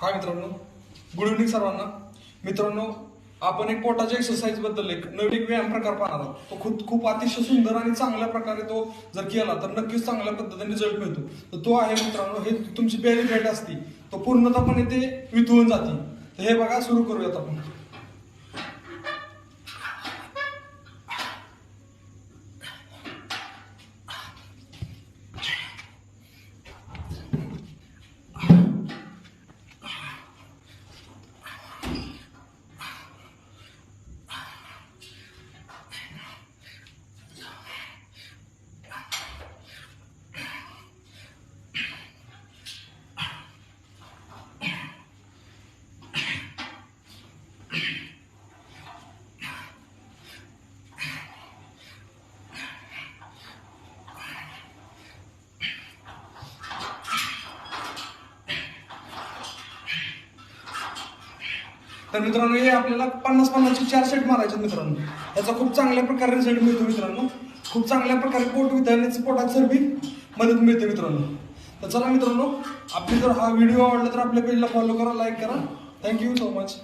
हाय मित्रांनो, good evening सर्वांना. मित्रांनो, आपण एक पोटाच्या एक्सरसाइज बद्दल एक नवीन व्यायाम प्रकार पाहणार आहोत. तो खूप अतिशय सुंदर आणि चांगल्या प्रकारे तो जर केला तर नक्कीच चांगल्या पद्धतीने रिझल्ट मिळतो. तर तो आहे मित्रांनो, हे तुमची बेली फॅट असती तो पूर्णतःपणे ते विथळून जाते. तर हे बघा, सुरू करूयात आपण. तर मित्रांनो, हे आपल्याला 50-50चे 4 सेट मारायचे मित्रांनो. याचा खूप चांगल्या प्रकारे रिझल्ट मिळतो मित्रांनो. खूप चांगल्या प्रकारे पोट वितळण्याची पोटात चरबी मदत मिळते मित्रांनो. तर चला मित्रांनो, आपली जर हा व्हिडिओ आवडला तर आपल्या पेजला फॉलो करा, लाईक करा. Thank you so much.